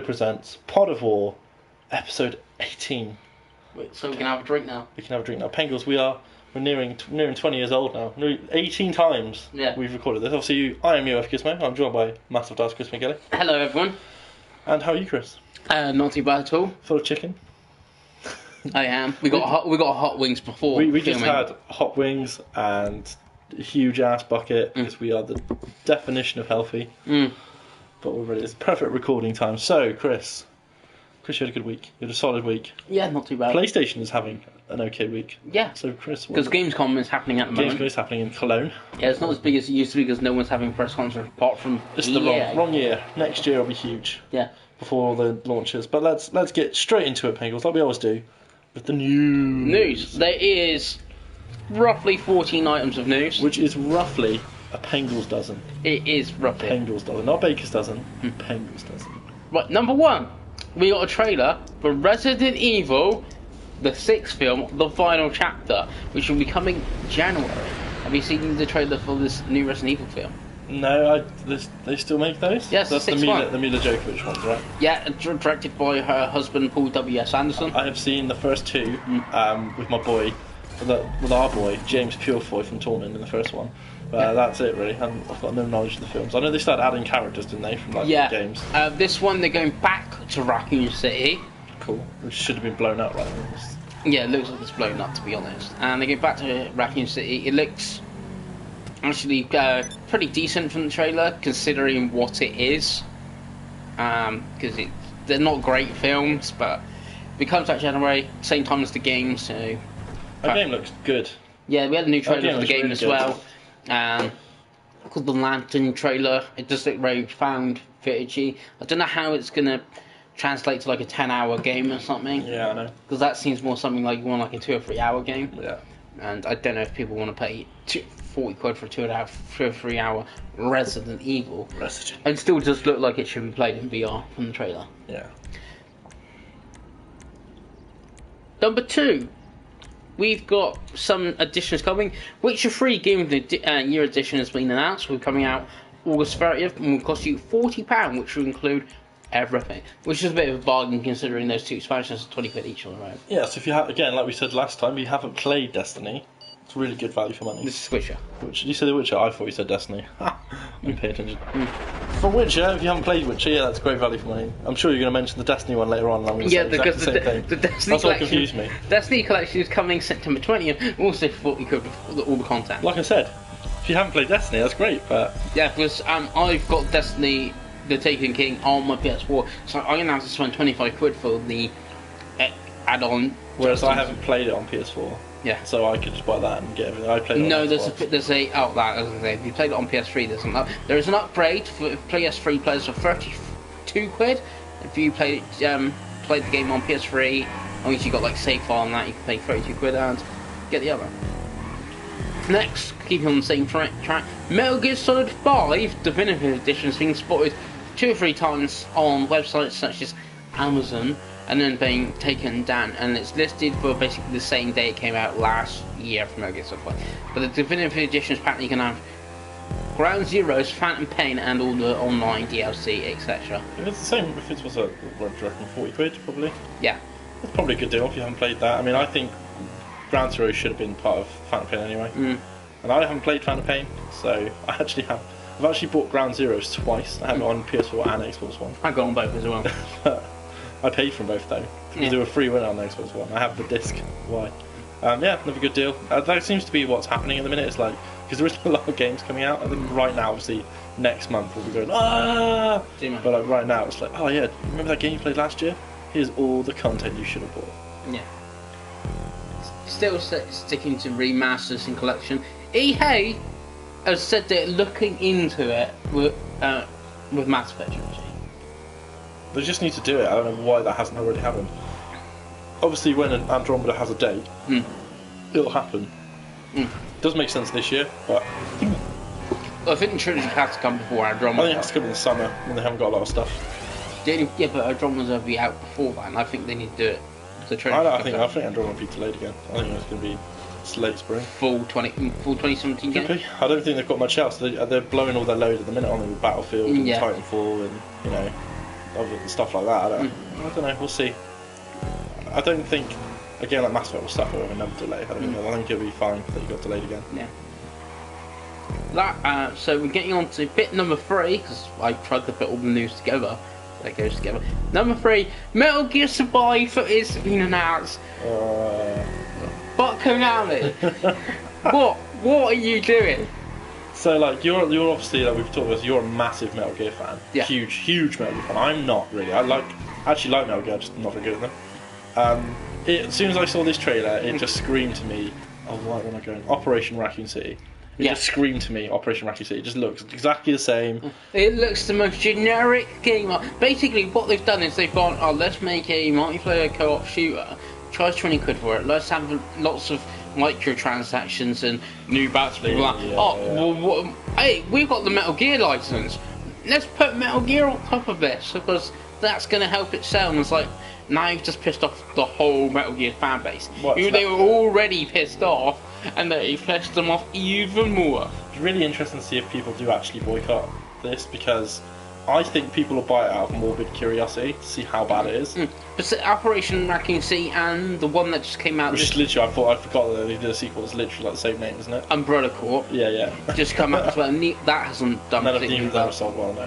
presents Pod of War, episode 18. So we can have a drink now. We can have a drink now. Pengles, we're nearing 20 years old now. 18 times we've recorded this. Obviously, I am EOFGizmo. I'm joined by Masofdas, Chris McGilly. Hello, everyone. And how are you, Chris? Not too bad at all. Full of chicken? I am. We got hot wings before. We just had hot wings and a huge ass bucket because we are the definition of healthy. But we're ready. It's perfect recording time. So, Chris, you had a good week. You had a solid week. Yeah, not too bad. PlayStation is having an okay week. Yeah. So, Chris, because Gamescom is happening at the moment. Gamescom is happening in Cologne. Yeah, it's not as big as it used to be because no one's having press conference apart from. It's the wrong year. Next year will be huge. Yeah. Before all the launches. But let's get straight into it, Pengles, like we always do, with the news. There is roughly 14 items of news. Which is roughly a Pengles dozen. It is roughly. Pengles dozen. Not Baker's dozen. Pengles dozen. Right, number one. We got a trailer for Resident Evil, the 6th film, the final chapter, which will be coming January. Have you seen the trailer for this new Resident Evil film? No, they still make those? Yes, that's the Mila Jovovich ones, right? Yeah, directed by her husband Paul W.S. Anderson. I have seen the first two with my boy, with our boy, James Purefoy from Taunton in the first one. That's it really, and I've got no knowledge of the films. I know they started adding characters, didn't they, from the games? This one they're going back to Raccoon City. Cool, which should have been blown up, right? Yeah, it looks like it's blown up, to be honest. And they go back to Raccoon City. It looks actually pretty decent from the trailer, considering what it is. Because they're not great films, but it comes out January, same time as the game, so... The game looks good. Yeah, we had a new trailer for the game really as good. Well. Called the Lantern trailer. It does look very found footage-y. I don't know how it's going to translate to like a 10-hour game or something. Yeah, I know. Because that seems more something like you want like a 2 or 3 hour game. Yeah. And I don't know if people want to pay 40 quid for a 2 or 3 hour Resident Evil. It still just look like it should be played in VR from the trailer. Yeah. Number 2. We've got some additions coming. Witcher 3 Game of the Year edition has been announced. We're coming out August 30th and will cost you £40, which will include everything. Which is a bit of a bargain considering those 2 expansions are 20 quid each on their own. Yeah, so if you have, again, like we said last time, you haven't played Destiny, it's really good value for money. This is Witcher. You said The Witcher? I thought you said Destiny. You pay attention. For Witcher, if you haven't played Witcher, yeah, that's great value for money. I'm sure you're going to mention the Destiny one later on, and I'm going to say exactly the same thing. The Destiny that's what confused me. Destiny collection is coming September 20th, also 40 quid for all the content. Like I said, if you haven't played Destiny, that's great, but... Yeah, because I've got Destiny, the Taken King, on my PS4, so I'm going to have to spend 25 quid for the add-on. Whereas I haven't played it on PS4. Yeah. So I could just buy that and get everything. I played it on if you played it on PS3, there is an upgrade for PS3 players for 32 quid. If you played the game on PS3, once you got like save file on that, you can pay 32 quid and get the other. Next, keeping on the same track, Metal Gear Solid 5 Definitive Edition is being spotted 2 or 3 times on websites such as Amazon, and then being taken down, and it's listed for basically the same day it came out last year from Metal Gear Solid 5. But the Definitive Edition is apparently going to have Ground Zeroes, Phantom Pain, and all the online DLC, etc. If it's the same, if it was a, what do you reckon, 40 quid probably? Yeah. It's probably a good deal if you haven't played that. I mean, I think Ground Zero should have been part of Phantom Pain anyway. And I haven't played Phantom Pain, so I've actually bought Ground Zeroes twice. I have it on PS4 and Xbox One. I got on both as well. I paid for them both though, because they were free winner on the Xbox One. I have the disc. Why? Yeah, another good deal. That seems to be what's happening in the minute. It's like, because there is a lot of games coming out. I think right now, obviously, next month we'll be going, but like right now, it's like, oh yeah, remember that game you played last year? Here's all the content you should have bought. Yeah. Still sticking to remasters and collection. EA has said they're looking into it with Mass Effect trilogy. They just need to do it. I don't know why that hasn't already happened. Obviously, when Andromeda has a date, it'll happen. It does make sense this year, but... I think the trilogy has to come before Andromeda. I think it has to come in the summer, when they haven't got a lot of stuff. Yeah, but Andromeda will be out before that, and I think they need to do it. I think Andromeda will be delayed again. I think it's going to be late spring. Full 2017 game? Could be. I don't think they've got much else. They're blowing all their load at the minute on with Battlefield and Titanfall and, you know... of stuff like that. I don't know. We'll see. I don't think a game like Mass Effect will suffer with another delay. I think it'll be fine that you got delayed again. Yeah. So we're getting on to bit number 3, because I tried to put all the news together. That goes together. Number 3, Metal Gear Survive is being announced. But Konami, what are you doing? So like you're obviously, like we've talked about, you're a massive Metal Gear fan. Yeah. Huge Metal Gear fan. I'm not really. I actually like Metal Gear. I'm just not very good at them. As soon as I saw this trailer, it just screamed to me. Oh, where am I going? Operation Raccoon City. It just screamed to me, Operation Raccoon City. It just looks exactly the same. It looks the most generic game. Basically, what they've done is they've gone, oh, let's make a multiplayer co-op shooter. Charge 20 quid for it. Let's have lots of microtransactions and new battles. Hey, we've got the Metal Gear license. Let's put Metal Gear on top of this because that's going to help it sell. And it's like, now you've just pissed off the whole Metal Gear fan base. They were already pissed off, and they pissed them off even more. It's really interesting to see if people do actually boycott this, because I think people will buy it out of morbid curiosity to see how bad it is. But Operation Raccoon City and the one that just came out... Which is literally, I forgot that they did a sequel. It's literally like the same name, isn't it? Umbrella Corp. Yeah. Just come out as well. That hasn't done particularly well. Sold well, no.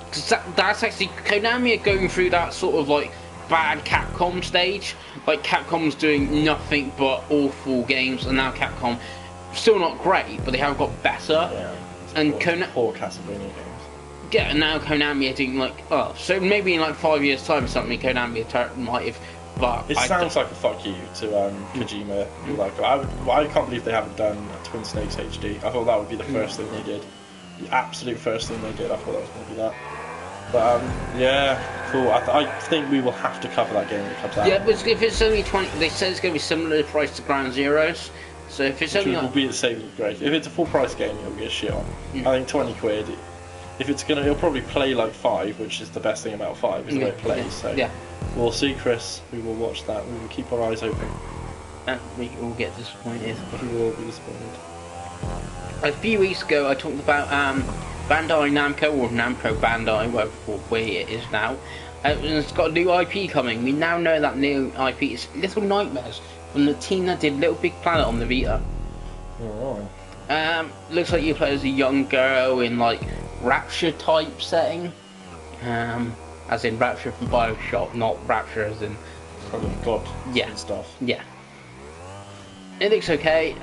Because that's actually... Konami are going through that sort of like bad Capcom stage. Like Capcom's doing nothing but awful games, and now Capcom still not great, but they have got better. Yeah. And poor Castlevania games. Yeah, and now Konami are doing like, so maybe in like 5 years' time or something, Konami might have. But it sounds like a fuck you to Kojima. Like I can't believe they haven't done Twin Snakes HD. I thought that would be the first thing they did, the absolute first thing they did. I thought that was going to be that. But yeah, cool. I think we will have to cover that game when it comes out. Yeah, but if it's only 20, they said it's going to be similar price to Ground Zeroes. So if it's only, will be the same, great. If it's a full price game, it'll be a shit on. I think 20 quid. If it's it'll probably play like 5, which is the best thing about 5 is the way it plays. So we'll see, Chris. We will watch that. We will keep our eyes open. And we will get disappointed. We will be disappointed. A few weeks ago, I talked about Bandai Namco, or Namco Bandai, where it is now. It's got a new IP coming. We now know that new IP is Little Nightmares from the team that did Little Big Planet on the Vita. Oh. Looks like you play as a young girl in like Rapture type setting, as in Rapture from BioShock, not Rapture as in God and stuff. Yeah. It looks okay.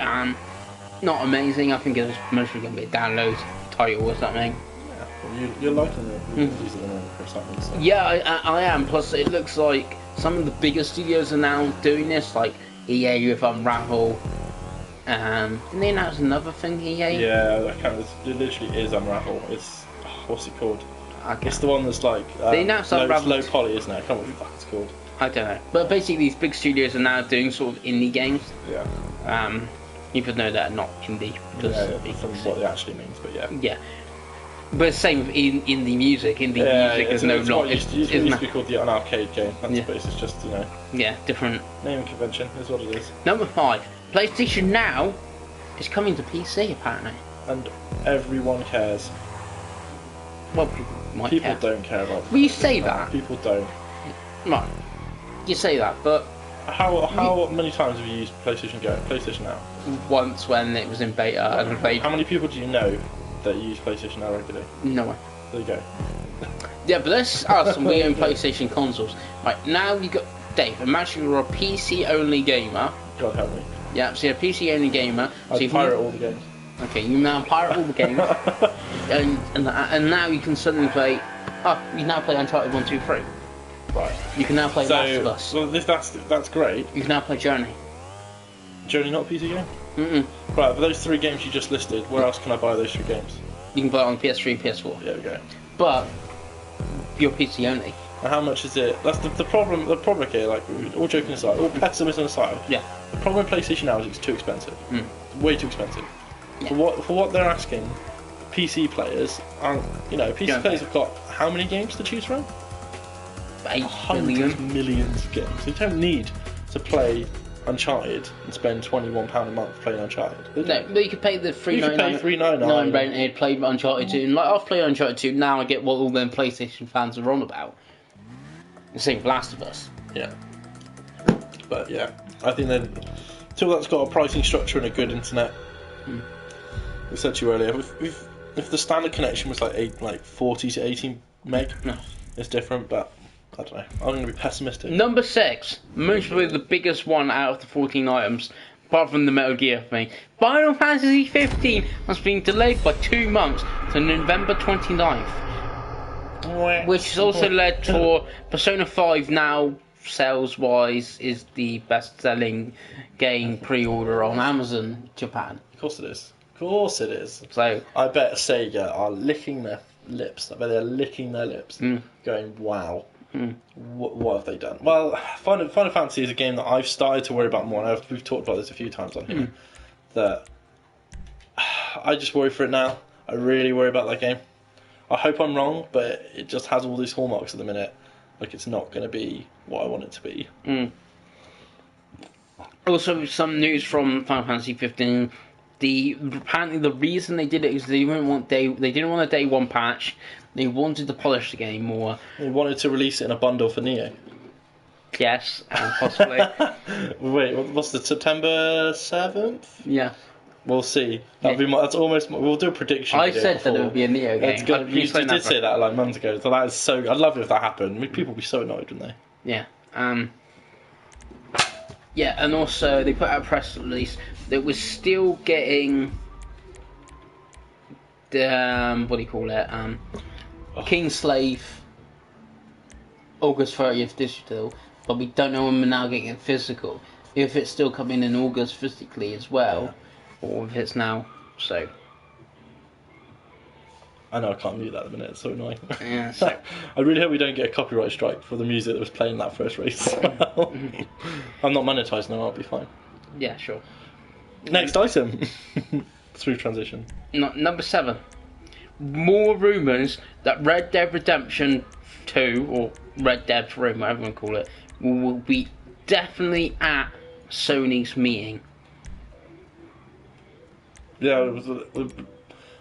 Not amazing. I think it's mostly going to be a download title or something. Yeah, you're liking the reviews at the moment, Chris, aren't you? So. Yeah, I am. Plus, it looks like some of the bigger studios are now doing this, like EA with Unravel. Didn't they announce another thing, EA? Yeah, it literally is Unravel. It's what's it called? It's the one that's like they announced Unravel. Low poly, isn't it? I can't remember what it's called. I don't know. But basically, these big studios are now doing sort of indie games. Yeah. Even though they're not indie, because from what it actually means, but yeah. Yeah. But same with indie music. Indie music is no longer. It used to be called an arcade game. That's it's just Yeah, different. Naming convention is what it is. Number 5, PlayStation Now is coming to PC apparently. And everyone cares. Well, people don't care about. Well, you say that. People don't. Right. You say that, but how many times have you used PlayStation Now? Once when it was in beta and played. How many people do you know that use PlayStation Now regularly? No one. There you go. Yeah, but let's ask some we own PlayStation consoles. Right, now you got Dave, imagine you're a PC only gamer. God help me. Yeah, so you're a PC only gamer. I pirate all the games. Okay, you now pirate all the games. and now you can suddenly play you now play Uncharted 1, 2, 3. Right. You can now play Last of Us. Well, that's great. You can now play Journey. Journey not a PC game? Mm-mm. Right, for those 3 games you just listed, where else can I buy those 3 games? You can buy it on PS3 and PS4. There we go. But you're PC only. And how much is it? That's the problem. The problem here, like all joking aside, all pessimism aside. Yeah. The problem with PlayStation Now is it's too expensive. Way too expensive. Yeah. For what they're asking, PC players aren't. PC players have got how many games to choose from? 8 hundreds, millions of games. You don't need to play Uncharted and spend £21 a month playing Uncharted. No, but you could pay the $3.99. $3.99 rent and play Uncharted 2. And like, I've played Uncharted 2, now I get what all them PlayStation fans are on about. The same with Last of Us. Yeah. But yeah, I think then, until that's got a pricing structure and a good internet, I said to you earlier, if the standard connection was like 40 to 18 meg, it's different, but I don't know. I'm going to be pessimistic. Number 6, most probably the biggest one out of the 14 items, apart from the Metal Gear thing. Final Fantasy 15 has been delayed by 2 months to November 29th. Which has also led to Persona 5 now, sales-wise, is the best-selling game pre-order on Amazon Japan. Of course it is. Of course it is. So I bet Sega are licking their lips. I bet they're licking their lips, going, wow. What have they done? Well, Final Fantasy is a game that I've started to worry about more, and we've talked about this a few times on here, that I just worry for it now. I really worry about that game. I hope I'm wrong, but it just has all these hallmarks at the minute. Like, it's not going to be what I want it to be. Also, some news from Final Fantasy 15. Apparently the reason they did it is they didn't want a day one patch. They wanted to polish the game more. They wanted to release it in a bundle for Neo. Yes, possibly. Wait, what's the September 7th? Yeah. We'll see. That's almost. We'll do a prediction. I said that it would be a Neo game. You did say that like months ago. So that is so. I'd love it if that happened. I mean, people would be so annoyed, wouldn't they? Yeah. Yeah, and also they put out a press release that was still getting the what do you call it? Kingslave August 30th digital, but we don't know when we're now getting it physical. If it's still coming in August physically as well, or if it's now. So I know I can't mute that at the minute. It's so annoying. yeah. So I really hope we don't get a copyright strike for the music that was playing that first race. I'm not monetized now. I'll be fine. yeah, sure. Next item. Smooth transition. Number 7. More rumours that Red Dead Redemption 2, or Red Dead Room, whatever you want to call it, will be definitely at Sony's meeting. Yeah,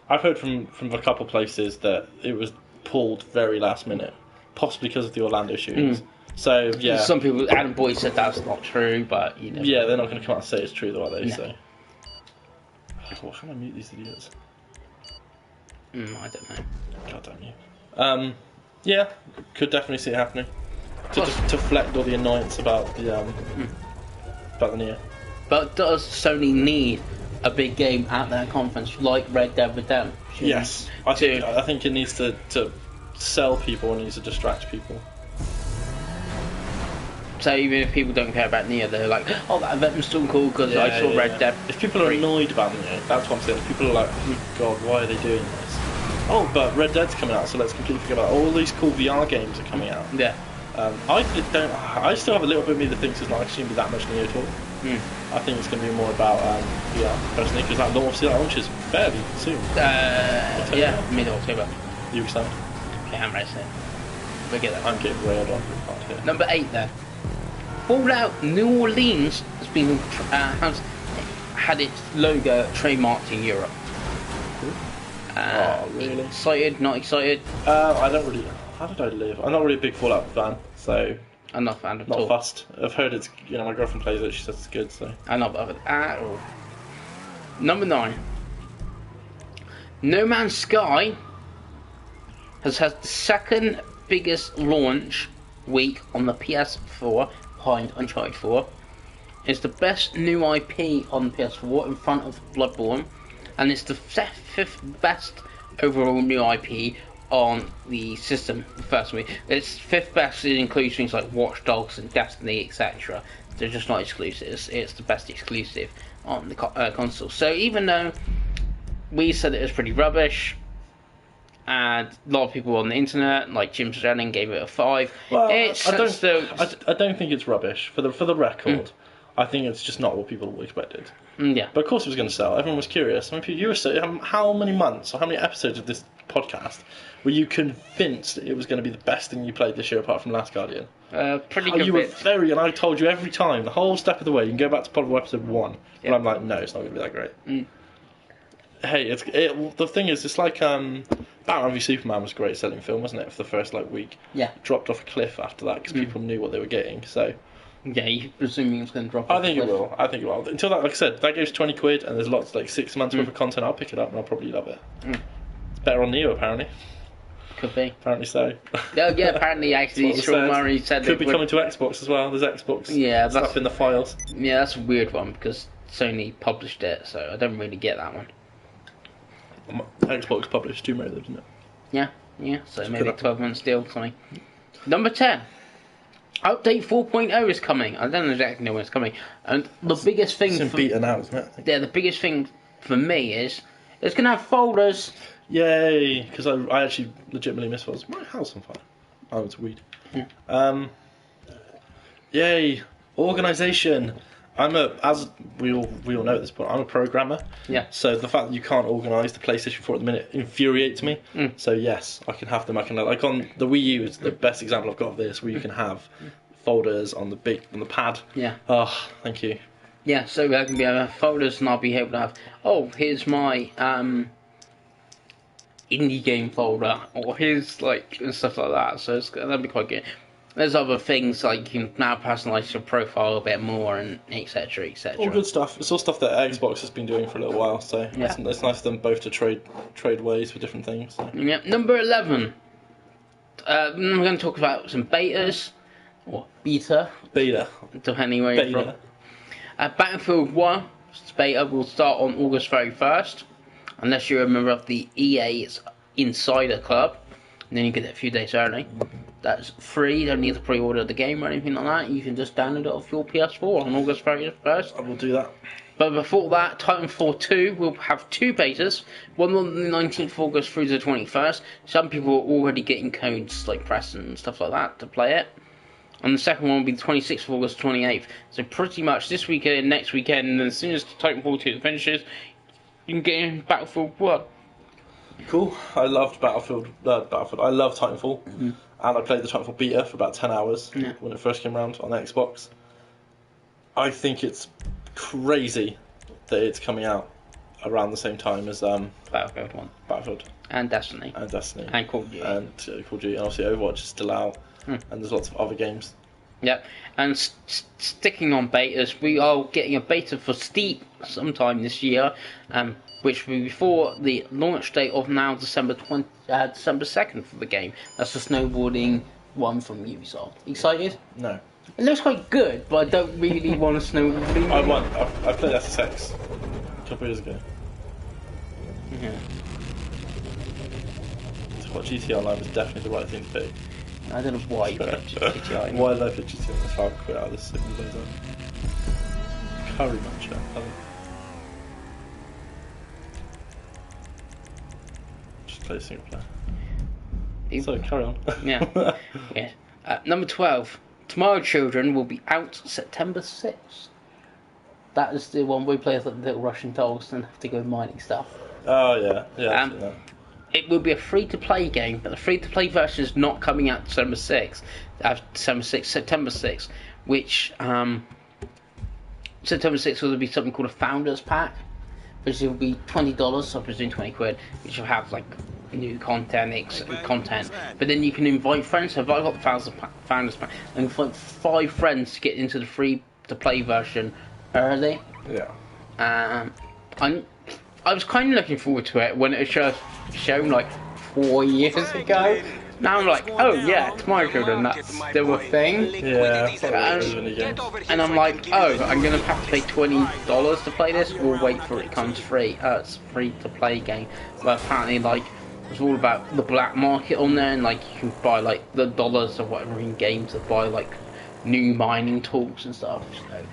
I've heard from a couple places that it was pulled very last minute, possibly because of the Orlando shootings. So yeah, some people, Adam Boyd said that's not true, but you know. Yeah, they're not going to come out and say it's true, though, are they? No. So, what can I mute these idiots? I don't know. God damn you. Yeah, could definitely see it happening. To deflect all the annoyance about the about the Neo. But does Sony need a big game at their conference like Red Dead Redemption? Yes, I think it needs to sell people and needs to distract people. So even if people don't care about Neo, they're like, oh, that event was still cool because I saw Red Dead. If people are annoyed about Neo, that's what I'm saying. If people are like, oh God, why are they doing this? Oh, but Red Dead's coming out, so let's completely forget about it. All these cool VR games are coming out. Yeah. I still have a little bit of me that thinks it's not actually going to be that much Neo talk. I think it's going to be more about VR, personally, because that launches fairly soon. Yeah, mid-October. You excited? Yeah, I'm ready to say it. Forget that. I'm getting railed on pretty hard here. Number 8 then. Fallout New Orleans has had its logo trademarked in Europe. Oh, really? Excited? Not excited? I don't really. How did I live? I'm not really a big Fallout fan, so I'm not a fan at all. Not fussed. I've heard it's. My girlfriend plays it. She says it's good. So I'm not bothered at all. Number 9. No Man's Sky has had the second biggest launch week on the PS4 behind Uncharted 4. It's the best new IP on the PS4 in front of Bloodborne, and it's the 5th best overall new IP on the system the first week. It's 5th best. It includes things like Watch Dogs and Destiny, etc. They're just not exclusives. It's the best exclusive on the console. So even though we said it was pretty rubbish, and a lot of people on the internet, like Jim Sterling, gave it a 5. Well, I don't think it's rubbish. For the record, I think it's just not what people expected. Yeah. But of course it was going to sell. Everyone was curious. I mean, you were saying, how many months or how many episodes of this podcast. Were you convinced it was going to be the best thing you played this year apart from Last Guardian? Pretty Oh, good. you were very, and I told you every time, the whole step of the way. You can go back to Pod episode 1, and I'm like, no, it's not going to be that great. Hey, the thing is, it's like Batman v Superman was a great selling film, wasn't it? For the first week. Yeah. Dropped off a cliff after that because people knew what they were getting. So. Yeah, you presuming it's going to drop. I think it will. Until that, like I said, that goes £20, and there's lots 6 months worth of content. I'll pick it up and I'll probably love it. It's better on Neo, apparently. Could be. Apparently so. Yeah, apparently actually Sean Murray said could be coming to Xbox as well. There's Xbox stuff in the files. Yeah, that's a weird one because Sony published it, so I don't really get that one. Xbox published Tomb Raider, didn't it? Yeah. So maybe 12 months deal or something. Number 10. Update 4.0 is coming. I don't exactly know when it's coming. And the biggest thing... It's in beta now, isn't it? Yeah, the biggest thing for me is it's going to have folders. Yay! Because I actually legitimately miss folders. My house on fire. Oh, it's weed. Yay! Organisation. As we all know at this point, I'm a programmer. Yeah. So the fact that you can't organise the PlayStation 4 at the minute infuriates me. So yes, I can have them. I can like on the Wii U is the best example I've got of this, where you can have folders on the pad. Yeah. Oh, thank you. Yeah. So there can be folders, and I'll be able to have. Oh, here's my indie game folder, or here's and stuff like that. So that'd be quite good. There's other things like you can now personalise your profile a bit more and etc. etc. All good stuff. It's all stuff that Xbox has been doing for a little while, so it's nice for them both to trade ways for different things. So. Yeah. Number 11. I'm going to talk about some betas or beta, depending where you're from. Battlefield 1 beta will start on August 31st, unless you're a member of the EA Insider Club, and then you get it a few days early. That's free. You don't need to pre-order the game or anything like that. You can just download it off your PS4 on August 31st. I will do that. But before that, Titanfall 2 will have 2 betas. One on the 19th of August through to the 21st. Some people are already getting codes like press and stuff like that to play it. And the second one will be the 26th of August to 28th. So pretty much this weekend, next weekend, and as soon as Titanfall 2 finishes, you can get in Battlefield 1. Cool. I loved Battlefield. I love Titanfall. And I played the Titanfall beta for about 10 hours when it first came around on Xbox. I think it's crazy that it's coming out around the same time as Battlefield 1. Battlefield. And Destiny. And Destiny. And Call of Duty. And Call of Duty. And obviously Overwatch is still out. And there's lots of other games. Yep. And sticking on betas, we are getting a beta for Steep sometime this year. Which will be before the launch date of now December 2nd for the game. That's the snowboarding one from Ubisoft. Excited? No. It looks quite good, but I don't really want to snowboard. I played XVIII a couple of years ago. Yeah. So what, GTA Online was definitely the right thing to pick. I don't know why you picked GTA. Why did I pick GTA? That's how I quit out of this civilization. Curry matchup. Play single player. So carry on. Yeah. Number 12. Tomorrow Children will be out September 6th. That is the one we play with the little Russian dogs and have to go mining stuff. Oh yeah. It will be a free-to-play game, but the free-to-play version is not coming out September 6th, which September 6th will be something called a Founders Pack, which will be $20, so I presume £20, which will have new content, but then you can invite friends. So if I've got the Founders Pack, and invite 5 friends to get into the free-to-play version early. Yeah. I was kind of looking forward to it when it was shown 4 years ago. Now I'm like, oh yeah, Tomorrow Children, that's still a thing. Yeah. And I'm like, oh, I'm going to have to pay $20 to play this, or wait for it comes free. It's a free to play game. But apparently, it's all about the black market on there, and you can buy the dollars or whatever in games to buy new mining tools and stuff. So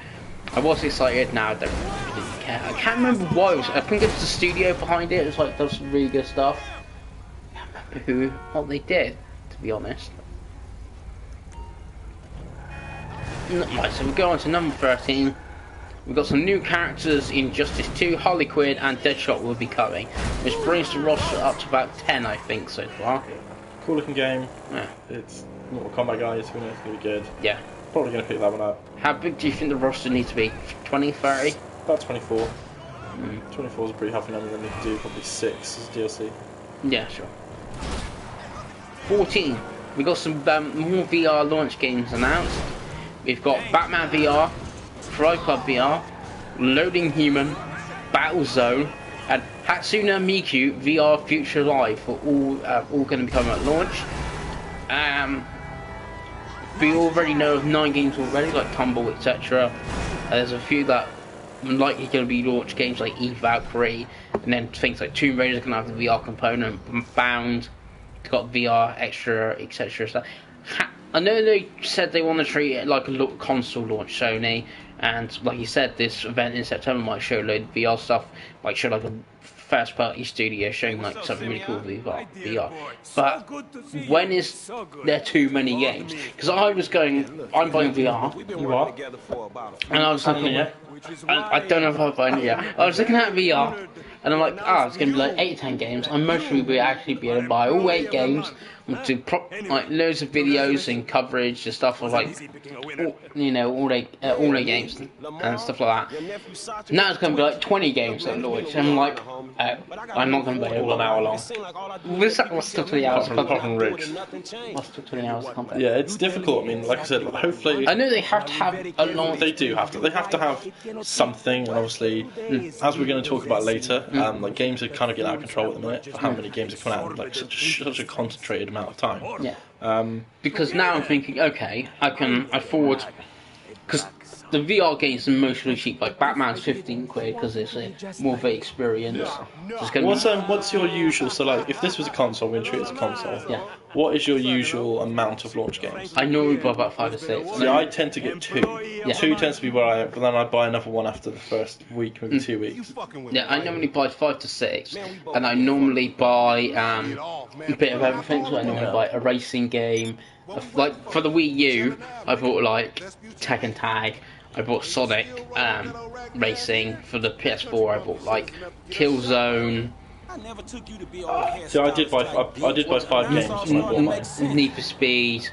I was excited. Now I don't really care. I can't remember why. I think it's the studio behind it. It's does some really good stuff. I can't remember what they did, to be honest. Right, so we go on to number 13, We've got some new characters in Justice 2, Harley Quinn and Deadshot will be coming, which brings the roster up to about 10, I think, so far. Cool looking game. Yeah. It's Mortal Kombat guys, who knows, it's going to be good. Yeah. Probably going to pick that one up. How big do you think the roster needs to be? 20, 30? About 24. 24 is a pretty healthy number, then you can do probably 6 as DLC. Yeah, sure. 14. We got some more VR launch games announced. We've got Batman VR, Fly Club VR, Loading Human, Battle Zone, and Hatsune Miku VR Future Live are all going to be coming at launch. We already know of 9 games already, like Tumble, etc. There's a few that are likely going to be launch games like Eve Valkyrie, and then things like Tomb Raider are going to have the VR component, Bound, got VR extra, etc. So, I know they said they want to treat it like a console launch, Sony, and like you said, this event in September might show a load of VR stuff, like show like a first party studio showing like something really cool with VR. But when is there too many games? Because I'm buying VR. You are? And I was looking at I don't know if I'll buy it yet. I was looking at VR and I'm like, it's going to be like 8 to 10 games. I'm most probably will actually be able to buy all 8 games and do like loads of videos and coverage and stuff of like, all eight games and stuff like that. Now it's going to be like 20 games at launch. I'm like, I'm not going to buy it. All an hour long. What's took 20 hours? What's took 20 hours to complete? Yeah, it's difficult. I mean, like I said, hopefully. I know they have to have a long. They do have to. They have to have something, and obviously, as we're going to talk about later, like games are kind of getting out of control at the minute. How many games are coming out in like such a concentrated amount of time? Yeah. Because now I'm thinking, okay, I can afford, because the VR games are mostly cheap. Like Batman's 15 quid because it's a more of an experience. What's your usual? So like, if this was a console, we're going to treat it as a console. Yeah. What is your usual amount of launch games? I normally buy about 5 or 6. Yeah, I tend to get 2. Yeah. 2 tends to be where I am, but then I buy another one after the first week, maybe 2 weeks. Yeah, I normally buy 5 to 6, and I normally buy a bit of everything. So I normally buy a racing game. Like for the Wii U, I bought like Tekken Tag. I bought Sonic Racing. For the PS4, I bought like Killzone. So I did buy 5 games when I bought mine. Need for Speed,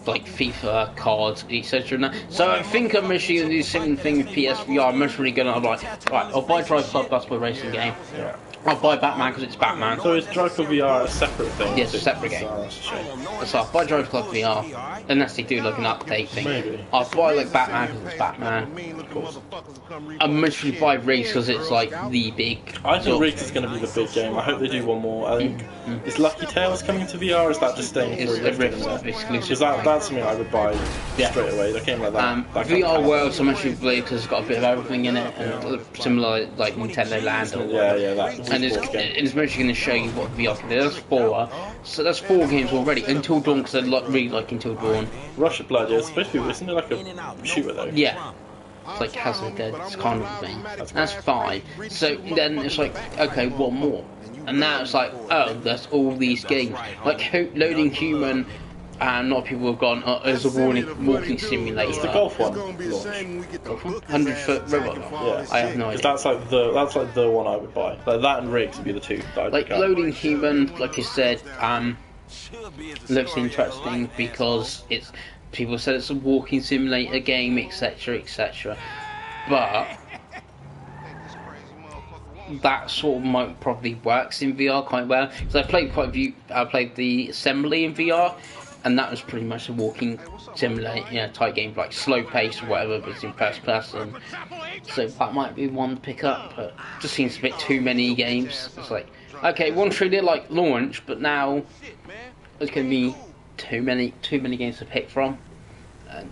like FIFA, cards, etc. So I think I'm actually going to do the same thing with PSVR. I'm actually going to right, I'll buy Drive Club, that's my racing game. Yeah. I'll buy Batman because it's Batman. So is Drive Club VR a separate thing? Yes, a separate game. That's a shame. So I'll buy Drive Club VR, unless they do like an update thing. Maybe. I'll buy like Batman because it's Batman. Of course. I'll mostly buy Riggs because it's like the big. I think Riggs is going to be the big game. I hope they do one more. I think is Lucky Tales coming to VR? Or is that just staying It's for a Rift exclusive. Because that's something I would buy straight away. They came like that. VR World, I'm actually playing because it's got a bit of everything in it, and similar like Nintendo Land. Or yeah, that. And it's mostly going to show you what VR can do. That's 4. So that's 4 games already. Until Dawn, because I really like Until Dawn. Rush of Blood, yeah, it's supposed to be, isn't it like a shooter though? Yeah. It's like Hazard Dead, it's kind of a thing. That's 5. So then it's like, okay, one more. And now it's like, there's all these games. Like Loading Human, and a lot of people have gone, as a walking simulator. It's the golf one. 100-foot robot. Yeah. I have no idea. That's like the one I would buy. Like that and Riggs would be the 2 that I'd like pick up. Loading Human, like I said, looks interesting because people said it's a walking simulator game, etc., etc. But that sort of might probably works in VR quite well because I played quite a few. I played the Assembly in VR, and that was pretty much a walking simulator type game, like slow pace or whatever, but it's in first person. So that might be one to pick up, but it just seems a bit too many games. It's like, okay, one treated like launch, but now there's going to be too many games to pick from.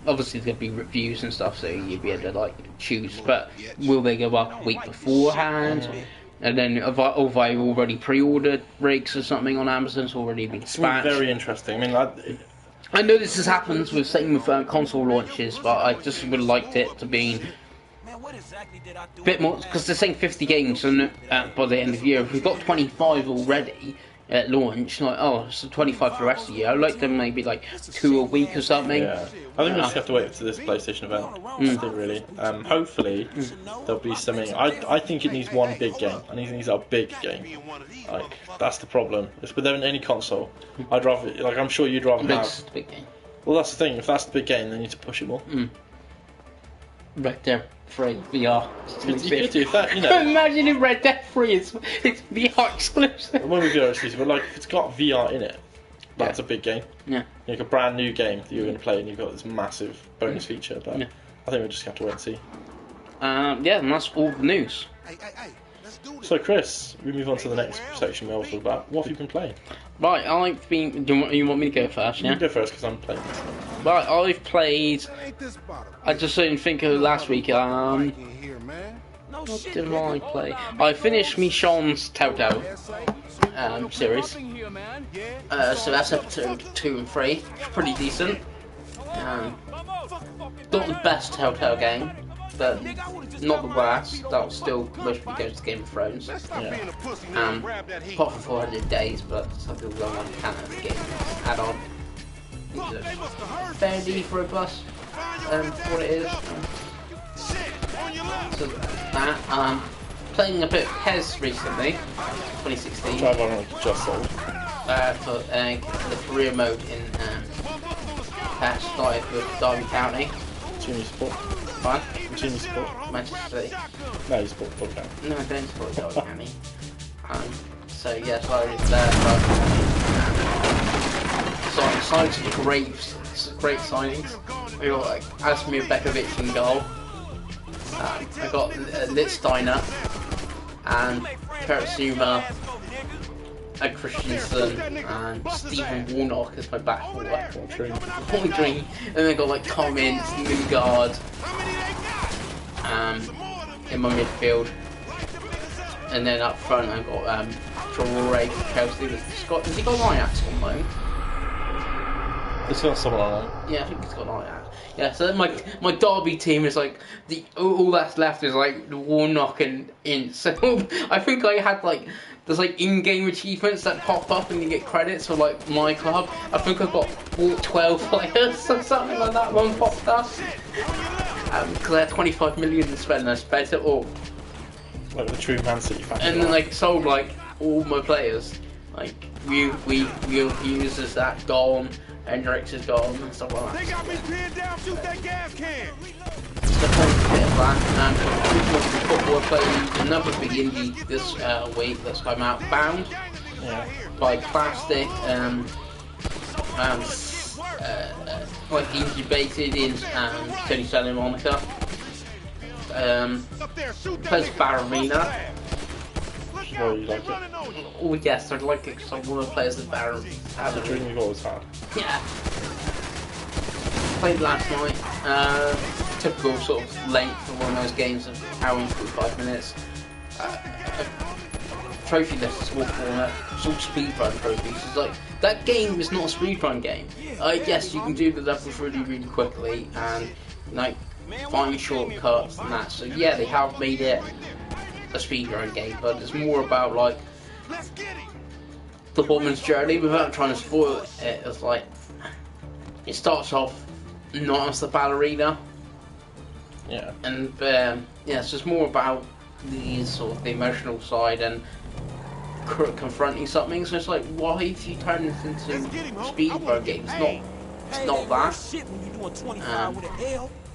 Obviously, there's going to be reviews and stuff, so you'll be able to like choose. But will they go up a week beforehand? And then have I already pre-ordered Riggs or something on Amazon? It's already been dispatched. Very interesting. I mean, I know this happens with same with console launches, but I just would have liked it to be a bit more, because they're saying 50 games and by the end of the year. If we've got 25 already, at launch, like, oh, it's 25 for the rest of the year. I'd like them maybe like 2 a week or something. Yeah, I think we just have to wait for this PlayStation event. I think really. Hopefully there'll be something. I think it needs one big game. I think it needs a big game. Like that's the problem. It's with any console. I'd rather, like, I'm sure you'd rather have. Big game. Well, that's the thing. If that's the big game, they need to push it more. Red Dead 3 VR. You could do that, you know. Imagine if Red Dead 3 it's VR exclusive. When we VR exclusive, but like if it's got VR in it, that's a big game. Yeah. Like a brand new game that you're going to play, and you've got this massive bonus feature. But I think we'll just have to wait and see. Yeah, and that's all the news. So, Chris, we move on to the next section we'll talk about. What have you been playing? Right, I've been. You want me to go first? Yeah. You go first because I'm playing this. Right, I've played. I just didn't think of last week. What did I play? I finished Michonne's Telltale series. So that's episode 2 and 3. It's pretty decent. Not the best Telltale game, but not the worst. That was still mostly goes to Game of Thrones. Yeah. Apart from 400 days, but some people don't want to count as a game add-on. Fairly robust for what it is. So that, playing a bit of PES recently, 2016. Which I've only just sold. For the career mode in PES, started with Derby County. Team you support? Fine. Team you support? Manchester City. No, you support Derby County. No, I don't support Derby County. So yeah, so I was there. So I signed some great signings. We got like Asmir Bekovic in goal. I got Litzsteiner and Kurt Zuma and Christensen and Stephen Warnock as my back forward. Pointry. And then I got like Cummins, Lingard in my midfield. And then up front I got Traore for Chelsea. Has he got Ajax on loan? It's got someone on it. Yeah, I think it's got Ajax. Yeah, so my Derby team is like all that's left is like the Warnock and Ince. So I think I had like there's like in-game achievements that pop up and you get credits for like my club. I think I've got 12 players or something like that. One popped up because I had 25 million to spend and I spent it all. Like the true Man City fan. And then like sold like all my players. Like we use as that gone. Hendrix is gone and stuff like that. They got me pinned down, shoot that gas can. So a bit of that. Football playing another big indie this week that's come out, Bound by Plastic. Like incubated in Tony Santa Monica. Plays Ballerina. Well, you like it? Oh yes, I'd like it because I want to play as the Baron. That's a dream you've always had. Yeah. Played last night. Typical sort of length for one of those games of hour and 45 minutes. Trophy list is all format. It's all speedrun trophies. It's like that game is not a speedrun game. Yes, you can do the levels really quickly and like find shortcuts and that. So yeah, they have made it a speedrun game, but it's more about like the woman's journey without trying to spoil it. It's like it starts off not as the ballerina, and it's just more about the sort of the emotional side and confronting something. So it's like, why if you turn this into a speedrun game? It's not that.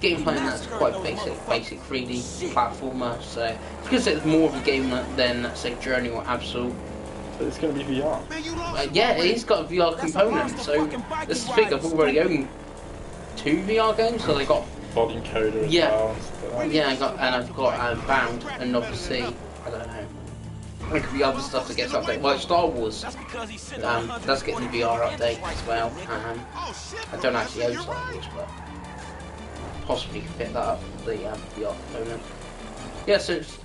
Gameplay in that's quite basic 3D platformer, so because it's more of a game than say Journey or Absol. But it's going to be VR. Yeah, it's got a VR component, so this is big. I've already owned 2 VR games, so they got Body encoder as well. And stuff like that. I've got Bound, and obviously I don't know. There could be other stuff that gets updated. Well, Star Wars does get the VR update as well. I don't actually own Star Wars, but possibly can pick that up, the VR component. Yeah, so it's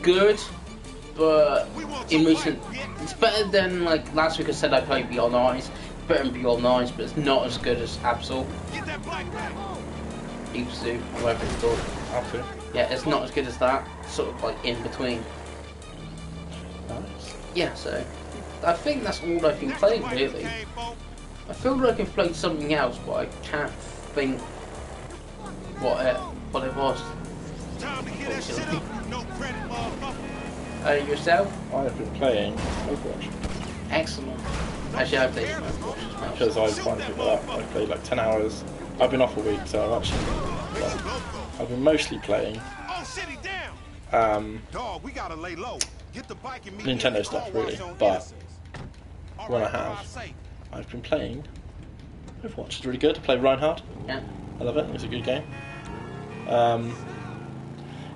good, but in recent, it's better than like last week I said I played Beyond Eyes. Better than Beyond Eyes, but it's not as good as Absol. Ipsu, whatever it's called. Absol. Yeah, it's not as good as that. Sort of like in between. Nice. Yeah, so I think that's all I've been playing, really. I feel like I've played something else, but I can't think what it was. Yourself? I have been playing Overwatch. Excellent. Actually, I played Overwatch as well. Because I find people that I played like 10 hours. I've been off a week, so I've actually, well, I've been mostly playing Nintendo stuff, really. But when I have, I've been playing Overwatch. It's really good. I play Reinhardt. Yeah. I love it. It's a good game.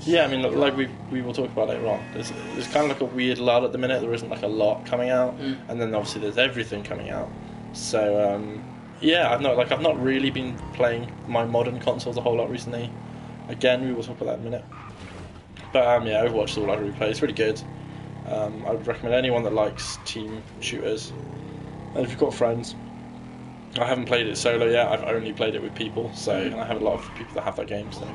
Yeah, I mean, like we will talk about later on. There's kind of like a weird lull at the minute. There isn't like a lot coming out, and then obviously there's everything coming out. So yeah, I've not really been playing my modern consoles a whole lot recently. Again, we will talk about that in a minute. But yeah, Overwatch is all I really play. It's really good. I would recommend anyone that likes team shooters. And if you've got friends, I haven't played it solo yet. I've only played it with people. So and I have a lot of people that have that game. So.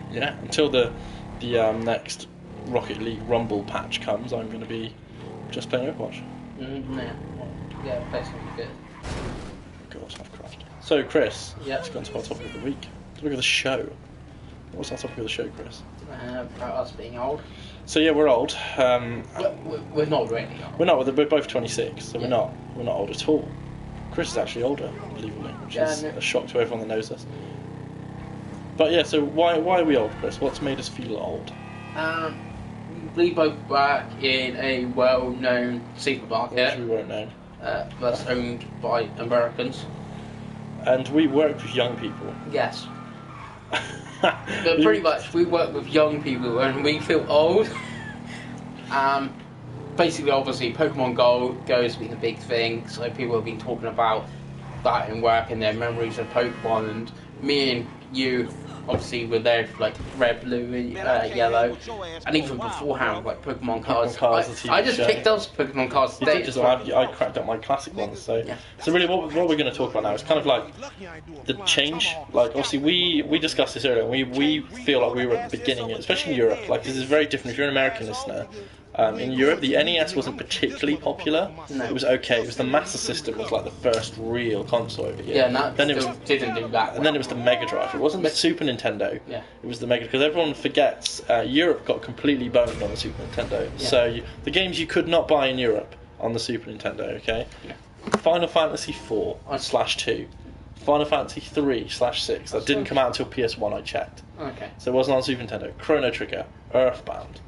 Yeah, until the next Rocket League Rumble patch comes, I'm going to be just playing Overwatch. Yeah, play something good. God, I've crashed. So, Chris, let's go on to our topic of the week. Topic of the show. What's our topic of the show, Chris? About us being old. So yeah, we're old. We're not really old. We're not. We're both 26, so we're not old at all. Chris is actually older, unbelievably, which is a shock to everyone that knows us. But yeah, so why are we old, Chris? What's made us feel old? We both work in a well-known supermarket. Which we won't know. That's owned by Americans. And we work with young people. Yes. But pretty much, we work with young people and we feel old. Basically, obviously, Pokemon Go has been a big thing, so people have been talking about that in work and their memories of Pokemon, and me and you obviously were there for like red, blue, and yellow, and even beforehand, like Pokemon cards. I just picked up Pokemon cards today. I cracked up my classic ones. So really, what we're going to talk about now is kind of like the change. Like, obviously, we discussed this earlier. We feel like we were at the beginning, especially in Europe. Like, this is very different. If you're an American listener. In Europe, the NES wasn't particularly popular. No. It was okay. It was the Master System was like the first real console over here. Yeah, no, then it didn't do that. And then it was the Mega Drive. It wasn't the Super Nintendo. Yeah. It was the Mega, because everyone forgets Europe got completely boned on the Super Nintendo. Yeah. So the games you could not buy in Europe on the Super Nintendo. Okay. Yeah. Final Fantasy 4/2. Final Fantasy 3/6. That didn't come out until PS1. I checked. Okay. So it wasn't on Super Nintendo. Chrono Trigger, Earthbound.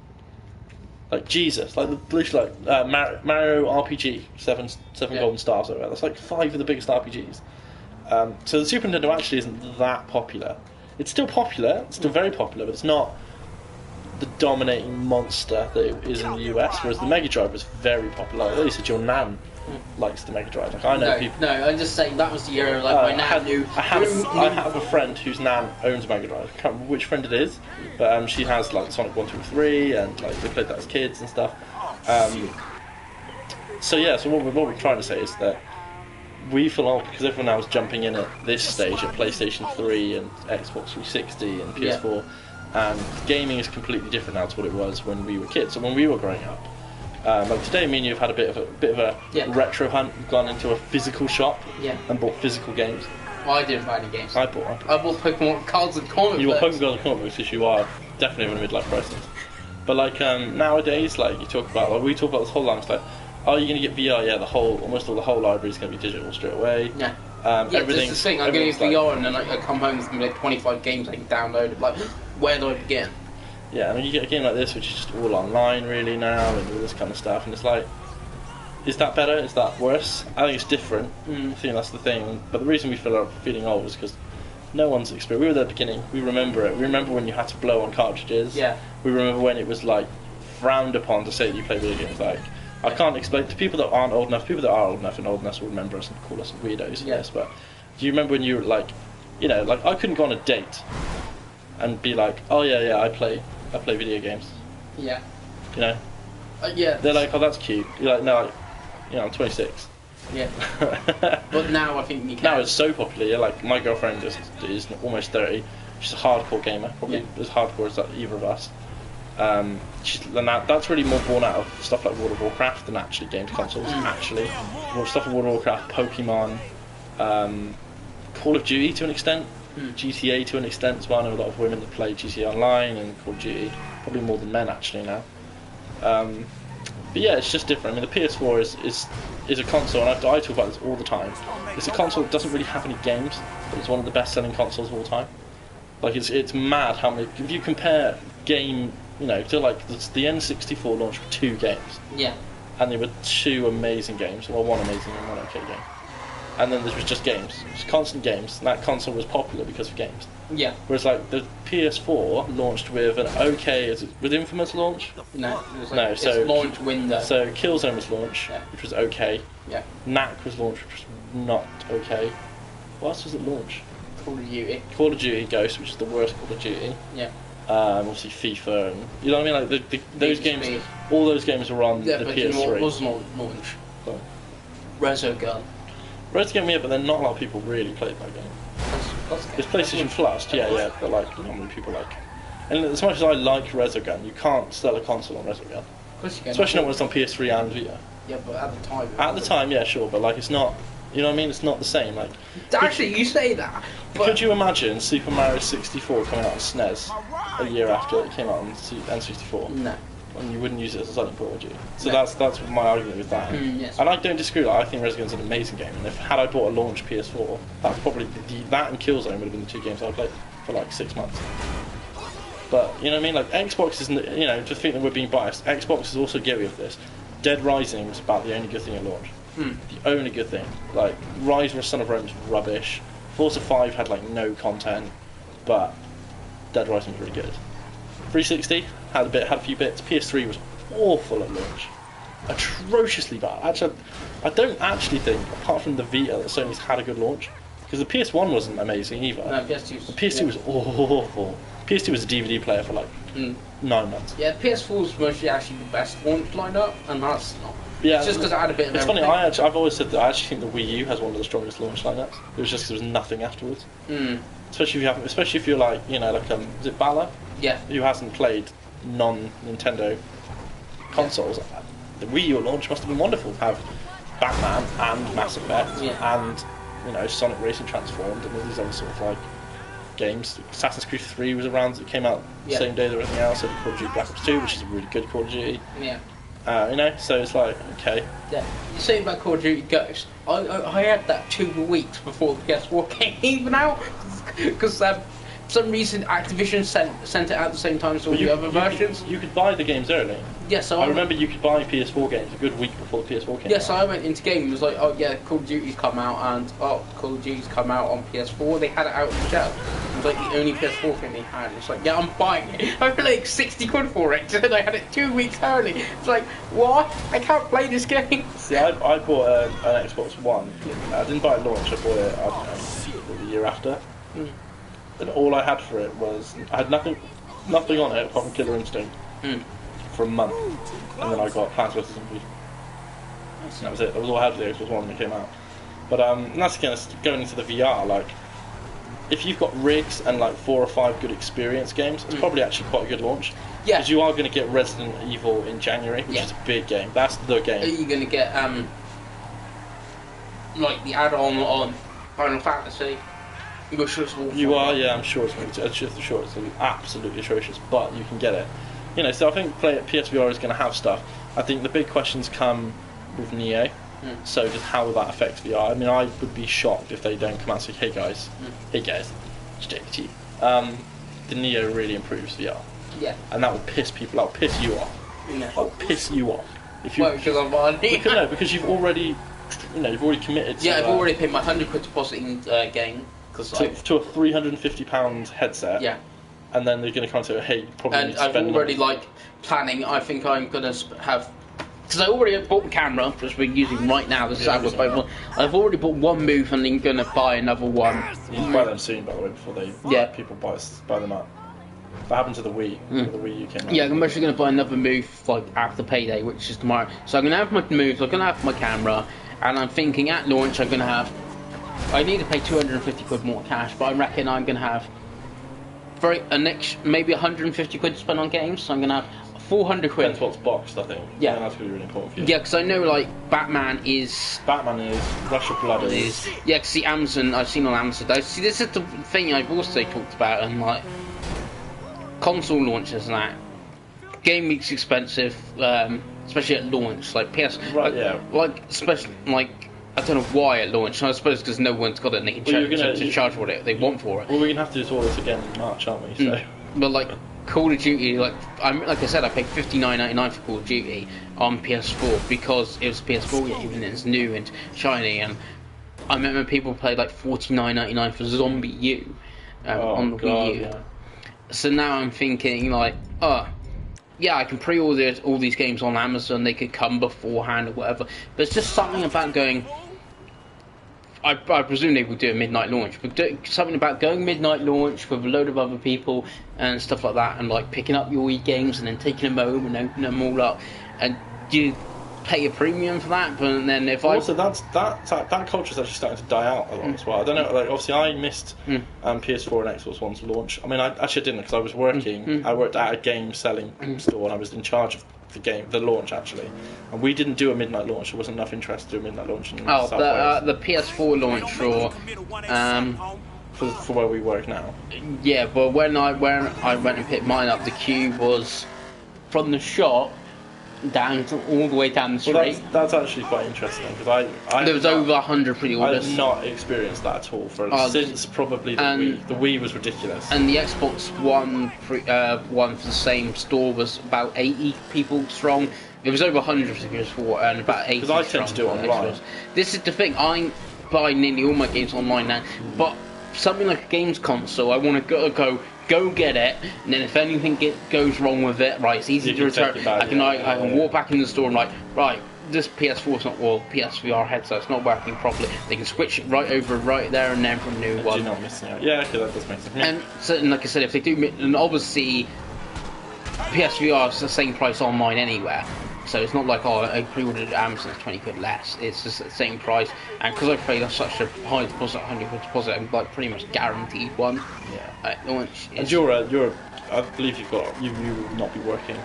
Like Jesus, like Mario RPG, seven golden stars over there. That's like 5 of the biggest RPGs. So the Super Nintendo actually isn't that popular. It's still popular, it's still very popular, but it's not the dominating monster that it is in the US. Whereas the Mega Drive was very popular. Like you said, your nan likes the Mega Drive. Like I know people. No, I'm just saying that was the year like my nan knew. I have a friend whose nan owns a Mega Drive. I can't remember which friend it is, but she has like Sonic 1, 2, 3, and like they played that as kids and stuff. So yeah, so what we're trying to say is that we feel old because everyone now is jumping in at this stage at PlayStation 3 and Xbox 360 and PS4, and gaming is completely different now to what it was when we were kids. So when we were growing up. Like today, me and you have had a bit of a retro hunt. We've gone into a physical shop and bought physical games. Well, I didn't buy any games. I bought Pokemon cards and comic books. You bought Pokemon cards and comic books because you are definitely in a midlife crisis. But like nowadays, like you talk about, like we talk about this whole line. It's like, oh, you're gonna get VR? Yeah, almost all the whole library is gonna be digital straight away. Yeah. Everything's the thing. I'm gonna use VR and then I come home with like 25 games I can download. Like, where do I begin? Yeah, I mean, you get a game like this, which is just all online really now, and all this kind of stuff, and it's like, is that better? Is that worse? I think it's different. I think that's the thing. But the reason we feel feeling old is because no one's experienced. We were there at the beginning. We remember it. We remember when you had to blow on cartridges. Yeah. We remember when it was like frowned upon to say that you play video games. Like, I can't explain to people that aren't old enough. People that are old enough and old enough will remember us and call us weirdos. Yes, but do you remember when you were like, like I couldn't go on a date and be like, oh yeah, I play video games. Yeah. Yeah. They're like, oh, that's cute. You're like, no, I'm 26. Yeah. But now I think you can. Now it's so popular. Yeah, like my girlfriend is almost 30. She's a hardcore gamer, probably as hardcore as either of us. That's really more born out of stuff like World of Warcraft than actually games consoles. Actually, more stuff like World of Warcraft, Pokemon, Call of Duty to an extent, GTA to an extent as well. I know a lot of women that play GTA Online and Call of Duty, probably more than men actually now. But yeah, it's just different. I mean, the PS4 is a console, and I talk about this all the time. It's a console that doesn't really have any games, but it's one of the best-selling consoles of all time. Like, it's mad how many. If you compare game, to like the N64 launched with 2 games. Yeah. And they were 2 amazing games, well, 1 amazing and 1 okay game. And then there was just games, just constant games. And that console was popular because of games. Yeah. Whereas like the PS4 launched with an okay, with Infamous launch? No. It was so its launch window. So Killzone was launched, which was okay. Yeah. Knack was launched, which was not okay. What else was it launched? Call of Duty. Call of Duty Ghost, which is the worst Call of Duty. Yeah. Obviously FIFA, and you know what I mean. Like those games, all those games were on the PS3. You know what was not launched? What? Resogun. Resogun, yeah, but then not a lot of people really played that game. It's PlayStation Plus, yeah, but like not many people like. And as much as I like Resogun, you can't sell a console on Resogun. Of course you can. Especially not when it's on PS3 and Vita. Yeah, but at the time. At the time, yeah, sure, but like it's not. You know what I mean? It's not the same. Like. Actually, you say that. But could you imagine Super Mario 64 coming out on SNES a year after it came out on N64? No. And you wouldn't use it as a selling point, would you? So No. that's my argument with that. Yes. And I don't disagree. Like, I think Resogun's an amazing game. And had I bought a launch PS4, that was probably that and Killzone would have been the 2 games I played for like 6 months. But you know what I mean? Like Xbox is, to think that we're being biased. Xbox is also guilty of this. Dead Rising was about the only good thing at launch. The only good thing. Like Rise vs Son of Rome was rubbish. Forza 5 had like no content, but Dead Rising was really good. 360 had a few bits. PS3 was awful at launch, atrociously bad. Actually, I don't actually think, apart from the Vita, that Sony's had a good launch, because the PS1 wasn't amazing either. No, PS2. The PS2 was awful. PS2 was a DVD player for like 9 months. Yeah, PS4 was mostly actually the best launch lineup, and that's not. Yeah, it's just because I had a bit of It's everything. funny, I've always said that I actually think the Wii U has one of the strongest launch lineups. It was just because there was nothing afterwards. Especially if you're like, is it Bala? Yeah. Who hasn't played non-Nintendo consoles. The Wii U launch must have been wonderful to have Batman and Mass Effect and Sonic Racing Transformed and all these other sort of like games. Assassin's Creed 3 was around. It came out the same day as everything else. And Call of Duty Black Ops 2, which is a really good Call of Duty. Yeah. So it's like, okay. Yeah. You say about Call of Duty Ghost. I had that 2 weeks before the PS4 came out because for some reason Activision sent it out at the same time as all the other versions. You could buy the games early. Yes, I remember you could buy PS4 games a good week before the PS4 came out. Yes, so I went into game and was like, oh yeah, Call of Duty's come out, and Call of Duty's come out on PS4. They had it out on the shelf. It was like the only PS4 thing they had. It's like, yeah, I'm buying it. I paid like 60 quid for it, and I had it 2 weeks early. It's like, what? I can't play this game. See, I bought an Xbox One. I didn't buy it at launch. I bought it, I don't know, the year after. And all I had for it was, I had nothing on it apart from Killer Instinct for a month, and then I got Plants vs Zombies. That was it. That was all I had for the Xbox One when it came out. But and that's again going into the VR. Like, if you've got rigs and like 4 or 5 good experience games, it's probably actually quite a good launch. Yeah. Because you are going to get Resident Evil in January, which is a big game. That's the game. Are you going to get like the add-on on Final Fantasy? You are, yeah. I'm sure it's going to be absolutely atrocious, but you can get it. So I think PSVR is going to have stuff. I think the big questions come with Neo. So just how that affects VR. I mean, I would be shocked if they don't come out and say, hey guys, it's JPT. The Neo really improves VR. Yeah. And that will piss people. That will piss you off. Yeah. That will piss you off. If you, because I'm money. Because you've already, you've already committed. To, I've already paid my £100 deposit in game. To a £350 headset. Yeah. And then they're going to come to, hey, probably. And I've already planning. I think I'm going to have, because I already bought the camera, which we're using right now. I've already bought one move, and I'm going to buy another one. You need to buy them soon, by the way, before people buy them up. That happened to the Wii. The Wii U came out. Yeah, I'm actually going to buy another move after payday, which is tomorrow. So I'm going to have my moves. I'm going to have my camera, and I'm thinking at launch I'm going to have. I need to pay 250 quid more cash, but I reckon I'm going to have maybe 150 quid to spend on games. So I'm gonna have 400 quid. Depends what's boxed, I think. Yeah. And that's going to be really important for you. Yeah, because I know like Batman is, Rush of Blood is. Yeah, because Amazon, I've seen on Amazon. See, this is the thing I've also talked about, and like console launches and that. Game Week's expensive, especially at launch. Like PS, Right, yeah. Like especially like. I don't know why at launch. I suppose because no one's got it and they can charge what they want for it. Well, we're going to have to do all this again in March, aren't we? So. But like Call of Duty, like I said, I paid $59.99 for Call of Duty on PS4 because it was PS4 game and it's new and shiny. And I remember people played like $49.99 for Zombie U on the Wii U. Yeah. So now I'm thinking like, yeah, I can pre-order all these games on Amazon. They could come beforehand or whatever. But it's just something about going. I presume they will do a midnight launch, but something about going midnight launch with a load of other people and stuff like that, and like picking up your Wii games and then taking them home and opening them all up, and you pay a premium for that. But then if also that culture is actually starting to die out a lot as well. I don't know. Like obviously, I missed PS4 and Xbox One's launch. I mean, I actually didn't because I was working. I worked at a game selling store and I was in charge of the launch actually, and we didn't do a midnight launch. There wasn't enough interest to do a midnight launch. The PS4 launch for where we work now. Yeah, but when I went and picked mine up, the queue was from the shop down to all the way down the street. Well, that's actually quite interesting because I there was over 100 pre-orders. I have not experienced that at all since probably the Wii. The Wii was ridiculous. And the Xbox One one for the same store was about 80 people strong. It was over 100 for PS4 and about 80 because I tend to do it online. This is the thing. I buy nearly all my games online now, but something like a games console, I want to go get it, and then if anything goes wrong with it, right, it's easy to return. I can walk back in the store and like, right, this PS4's not, well, PSVR headset's not working properly. They can switch it right over right there and then from a new one. You're not missing out. Yeah, okay, that does make sense. And so, like I said, if they do, and obviously PSVR is the same price online anywhere. So it's not like, I pre-ordered at Amazon, it's 20 quid less. It's just the same price. And because I paid such a high deposit, 100 quid deposit, I'm like pretty much guaranteed one. Yeah. Launch. And I believe you will not be working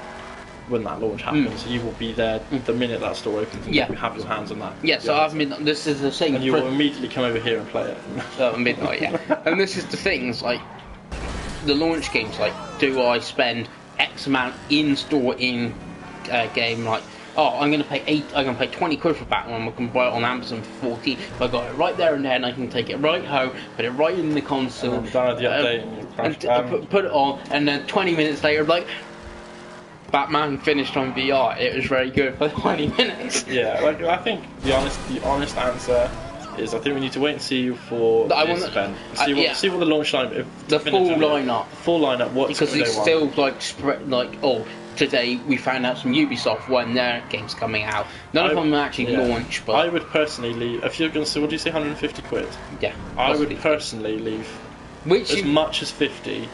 when that launch happens. So you will be there the minute that store opens. And you have your hands on that. Yeah. So this is the thing. And you will immediately come over here and play it. Midnight. Yeah. And this is the thing. It's like the launch games. Like, do I spend X amount in store in game, like, I'm gonna pay 20 quid for Batman, I can buy it on Amazon for 40. If I got it right there and then I can take it right home, put it right in the console, and download the update and put it on, and then 20 minutes later, like, Batman finished on VR. It was very good for 20 minutes. Yeah, like I think the honest answer is I think we need to wait and see for this event. See what the launch lineup, the full lineup, because it's still like spread like today we found out some Ubisoft when their game's coming out. None of them actually launched, but I would personally leave, if you're going to say, what do you say, 150 quid? Yeah. I would personally leave much as 50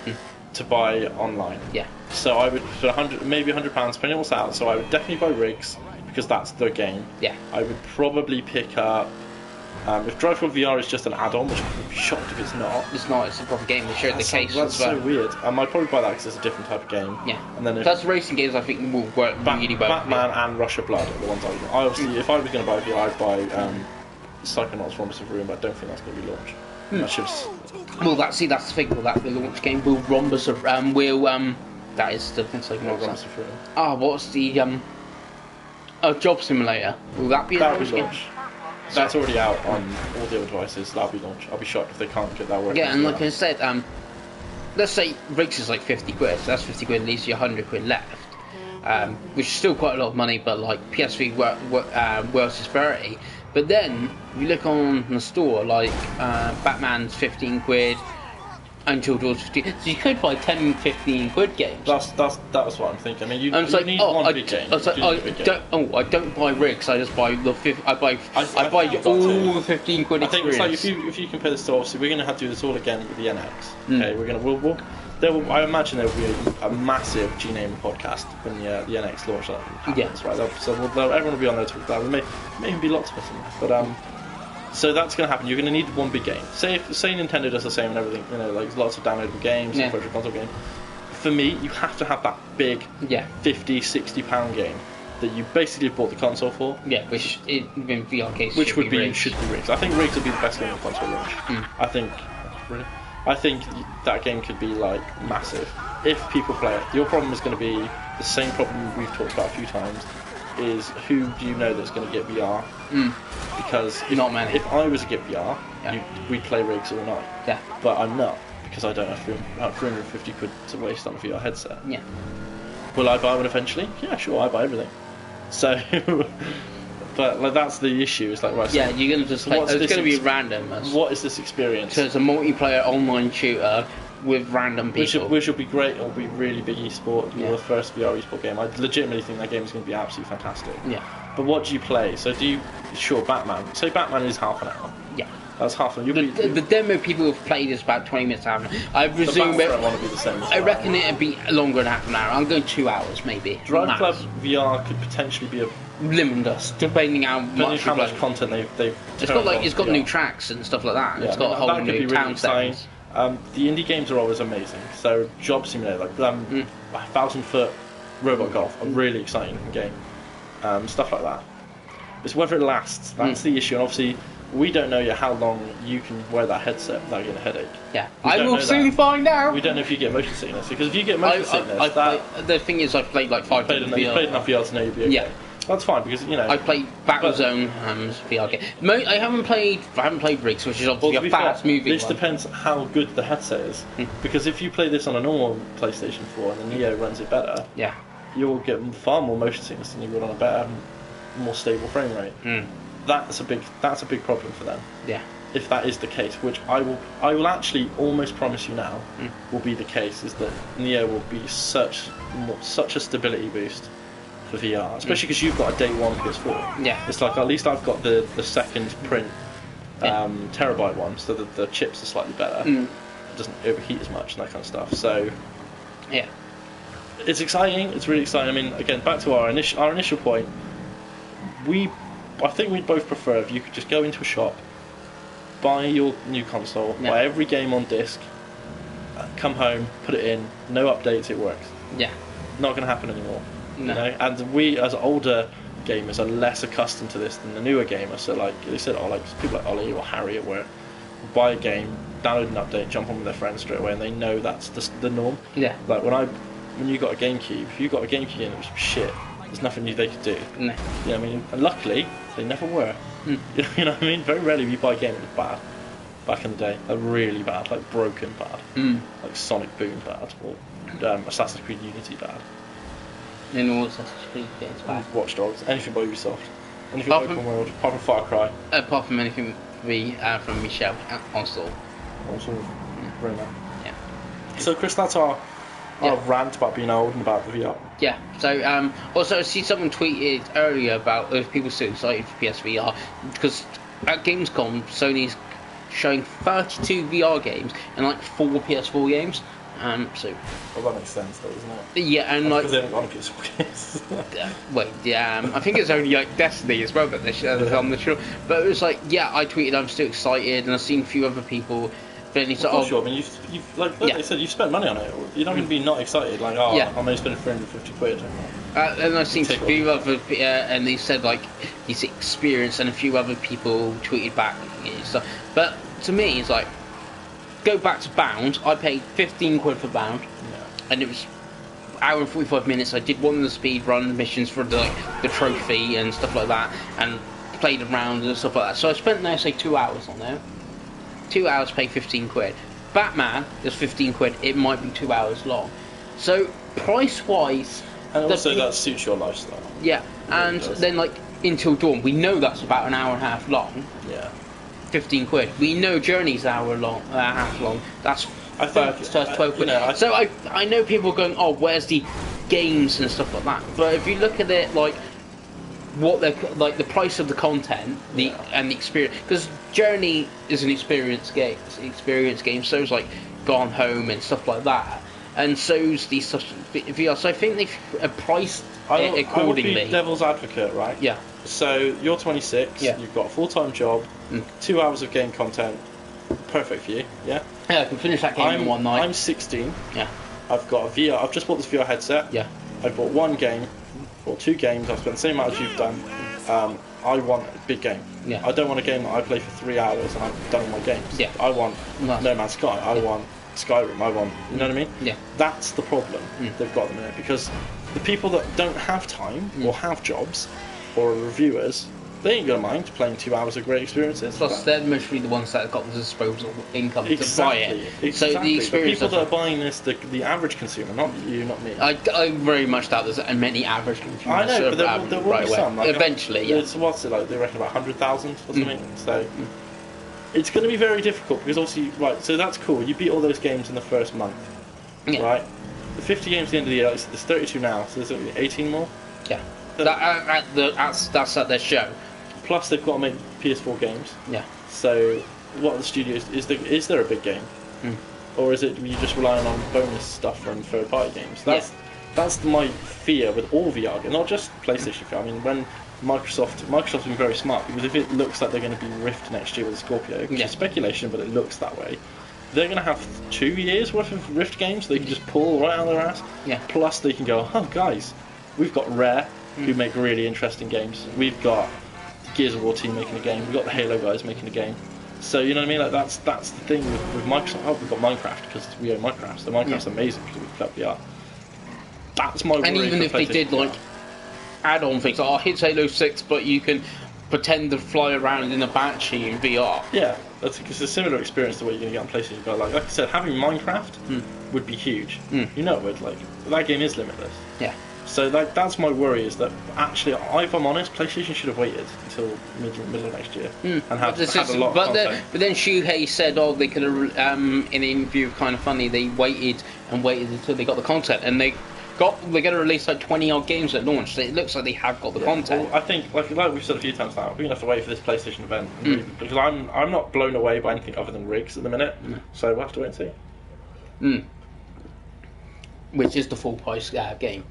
to buy online. Yeah. So I would put 100, maybe £100, depending on what's out. So I would definitely buy Rigs because that's the game. Yeah. I would probably pick up. If Drive4 VR is just an add-on, which I would be shocked if it's not. It's not. It's a proper game. They showed the case. That's so weird. I'd probably buy that because it's a different type of game. Yeah. And then that's racing games. I think will work really well. Batman and Rush of Blood are the ones I obviously, if I was going to buy VR, I'd buy Psychonauts: Rhombus of Ruin, but I don't think that's going to be launched. Well, that's the thing. Will that be the launch game? Will Rhombus of that is the Psychonauts. Rhombus of Ruin. What's the Job Simulator? Will that be a launch game? That's already out on all the other devices. That'll be launched. I'll be shocked if they can't get that working. Yeah, and like I said, let's say Rigs is like 50 quid. So that's 50 quid, leaves you 100 quid left, which is still quite a lot of money. But like PSV worth is 30. But then you look on the store, like Batman's 15 quid. Until Dawn's 15, so you could buy 10, 15 quid games. That was what I'm thinking. I mean, you need one big game. I don't buy Rigs. I just buy the I buy all the 15 quid. I think experience. it's like if you compare this to, obviously we're going to have to do this all again with the NX. Okay, I imagine there will be a massive G-Name podcast when the NX launch happens. Yeah, right. So everyone will be on there to talk about it. There may even be lots of us in there, but So that's going to happen. You're going to need one big game. Say Nintendo does the same and everything. You know, like lots of downloadable games, and virtual console games. For me, you have to have that big, 50, 60 pound game that you basically bought the console for. Yeah, which in VR case should be Rigs. I think Rigs would be the best game on console launch. I think that game could be like massive if people play it. Your problem is going to be the same problem we've talked about a few times. Is who do you know that's going to get VR? Because not many. If I was to get VR, we'd play Rigs all night. Yeah. But I'm not, because I don't have 350 quid to waste on a VR headset. Yeah. Will I buy one eventually? Yeah, sure, I buy everything. So, but like that's the issue. It's like right. Yeah, you're going to just play. It's going to be random. What is this experience? So it's a multiplayer online shooter with random people. Which will be great. It'll be really big esport. You're the first VR esport game. I legitimately think that game is going to be absolutely fantastic. Yeah. But what do you play? So sure, Batman. Say Batman is half an hour. Yeah. That's half an hour. The demo people have played is about 20 minutes an hour. I presume it want to be the same. I reckon it'd be longer than half an hour. I'm going 2 hours maybe. Drive Club VR could potentially be a limitless, depending how much content they've. It's got new tracks and stuff like that. Yeah, it's got a whole new town settings. The indie games are always amazing. So Job Simulator, like 1,000-foot robot golf, a really exciting game. Stuff like that. It's whether it lasts. That's the issue. And obviously, we don't know yet how long you can wear that headset without getting a headache. Yeah, I will soon find out. We don't know if you get motion sickness, because if you get motion sickness, the thing is, I've played like 5 minutes. You've played enough VR to know you'll be okay. Yeah. That's fine, because I played Battlezone VR game. I haven't played Rigs, which is obviously a fast moving. This depends how good the headset is, because if you play this on a normal PlayStation 4 and the Neo runs it better, you'll get far more motion sickness than you would on a better, more stable frame rate. That's a big problem for them. Yeah. If that is the case, which I will actually almost promise you now will be the case, is that Neo will be such a stability boost for VR, especially because you've got a day one PS4. Yeah. It's like at least I've got the second print terabyte one, so the chips are slightly better. It doesn't overheat as much and that kind of stuff. So yeah, it's exciting. It's really exciting. I mean, again, back to our initial point. I think we'd both prefer if you could just go into a shop, buy your new console, buy every game on disc, come home, put it in, no updates, it works. Yeah. Not going to happen anymore. No. You know? And we, as older gamers, are less accustomed to this than the newer gamers. So, like they said, like people like Ollie or Harry at work, buy a game, download an update, jump on with their friends straight away, and they know that's the norm. Yeah. Like when you got a GameCube, if you got a GameCube and it was shit, there's nothing they could do. No. You know what I mean? And luckily, they never were. You know what I mean? Very rarely you buy a game that was bad. Back in the day, like really bad, like broken bad, like Sonic Boom bad, or Assassin's Creed Unity bad. In all Assassin's Creed games bad. Watch Dogs, anything by Ubisoft, anything open world, apart from Far Cry. Apart from anything from Michel Ancel. Also, Roma. Yeah. So Chris, that's our rant about being old and about the VR. Yeah. So also I see someone tweeted earlier about people so excited for PSVR because at Gamescom Sony's showing 32 VR games and like 4 PS4 games. Well, that makes sense, though, doesn't it? Yeah, and like because they haven't got a PS4 games. wait, yeah, I think it's only like Destiny as well that I'm not sure. But it was like, I tweeted I'm still excited, and I've seen a few other people. Feeling sort of sure. I mean, you've like they said, you've spent money on it. You're not going to be not excited. Like, I'm only spending 350 quid. And I've seen a few other, and they said like his experience, and a few other people tweeted back and stuff. But to me, it's like, go back to Bound. I paid 15 quid for Bound, and it was hour and 45 minutes. I did one of the speed run missions for the trophy and stuff like that, and played around and stuff like that. So I spent now say 2 hours on there. 2 hours, pay 15 quid. Batman is 15 quid. It might be 2 hours long. So price wise, and also that suits your lifestyle. Yeah, and then like Until Dawn, we know that's about an hour and a half long. Yeah. 15 quid. We know Journey's hour long, half long. That's 12 quid. You know, so I know people are going, oh, where's the games and stuff like that. But if you look at it like what they're like, the price of the content, and the experience, because Journey is an experience game. So it's like Gone Home and stuff like that. and so's the VR. So I think they've priced it accordingly. I will be devil's advocate, right? Yeah. So you're 26. Yeah. You've got a full-time job, 2 hours of game content, perfect for you. Yeah. Yeah, I can finish that game in one night. I'm 16. Yeah. I've got a VR. I've just bought this VR headset. Yeah. I bought one game, or 2 games. I've spent the same amount as you've done. I want a big game. Yeah. I don't want a game that I play for 3 hours and I'm done with my games. Yeah. I want No Man's Sky. I want Skyrim. I want. You know what I mean? Yeah. That's the problem they've got at the minute, because the people that don't have time or have jobs or are reviewers, they ain't gonna mind playing 2 hours of great experiences. Plus, they're mostly the ones that have got the disposable income to buy Exactly. it. So the experience. The people that are buying this, the average consumer, not you, not me. I very much doubt there's many average consumers. I know, but there will be some. Like, eventually, yeah. What's it like? They reckon about 100,000 or something. So it's going to be very difficult, because obviously, right. So that's cool. You beat all those games in the first month, right? The 50 games at the end of the year. Like, there's 32 now, so there's only 18 more. Yeah. That's at their show. Plus, they've got to make PS4 games. Yeah. So, what are the studios? Is there a big game, or is it you just relying on bonus stuff from third-party games? That's my fear with all VR games, not just PlayStation VR. I mean, when Microsoft's been very smart, because if it looks like they're going to be Rift next year with Scorpio, which is speculation, but it looks that way, they're going to have 2 years worth of Rift games they can just pull right out of their ass. Yeah. Plus, they can go, oh guys, we've got Rare, who make really interesting games. We've got the Gears of War team making a game. We've got the Halo guys making a game. So you know what I mean? Like that's the thing with Microsoft. Oh, we've got Minecraft because we own Minecraft. So Minecraft's amazing because we've got VR. That's my worry. And even if they did like add-on things, like here's Halo 6, but you can pretend to fly around in a Banshee in VR. Yeah, it's a similar experience to what you're going to get on PlayStation. But like I said, having Minecraft would be huge. You know, it would. Like that game is limitless. Yeah. So that's my worry, is that actually, if I'm honest, PlayStation should have waited until middle of next year and had a lot of content. But then Shuhei said, they could have, in an interview, kind of funny, they waited until they got the content, and they're going to release like 20 odd games at launch, so it looks like they have got the content. Well, I think, like we've said a few times now, we're going to have to wait for this PlayStation event, because I'm not blown away by anything other than rigs at the minute, so we'll have to wait and see. Which is the full price game.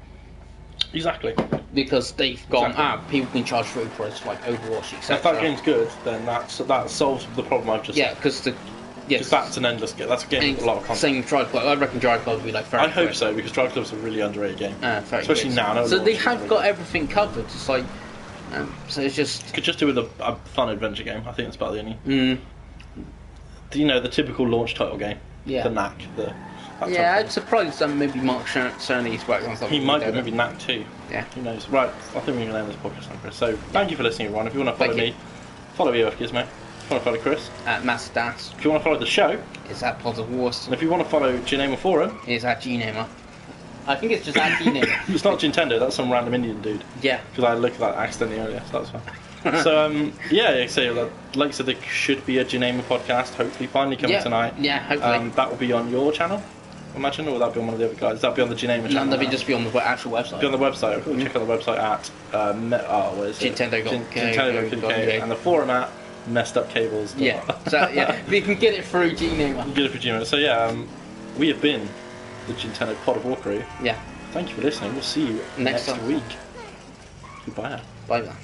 Exactly. Because they've gone, people can charge full price like Overwatch, etc. If that game's good, then that solves the problem I've just said. Because that's an endless game. That's a game with a lot of content. Same Drive Club. I reckon Drive Club will be like very I hope so, because Drive Club's a really underrated game. Especially good. now. So they have got everything covered. It's like, so it's just... Could just do with a fun adventure game. I think that's about the only... You know, the typical launch title game. Yeah. The Knack. I'm surprised that maybe Mark Cerny's worked on something. He might be, maybe Knack too. Yeah. Who knows? Right, I think we're going to end this podcast now, Chris. So, thank you for listening, everyone. If you want to follow me, follow EOFGizmo. If you want to follow Chris, at Masofdas. If you want to follow the show, it's at Pods of Wars. And if you want to follow Gintendo Forum, it's at Gnamer. I think it's just at Gnamer. It's not Gintendo, that's some random Indian dude. Yeah. Because I looked at that accidentally earlier, so that's fine. So, like I said, there should be a Gintendo podcast, hopefully, finally coming tonight. Yeah, hopefully. That will be on your channel, I imagine, or will that be on one of the other guys? That'll be on the Gintendo channel. No, that'll just be on the actual website. Be on the website. Check out the website at what is it? Gintendo.co.uk. And the forum at messedupcables. Yeah, but you can get it through Gmail. You can get it through Gmail. So we have been the Gintendo Pod of War crew. Yeah. Thank you for listening. We'll see you next week. Goodbye now. Bye now.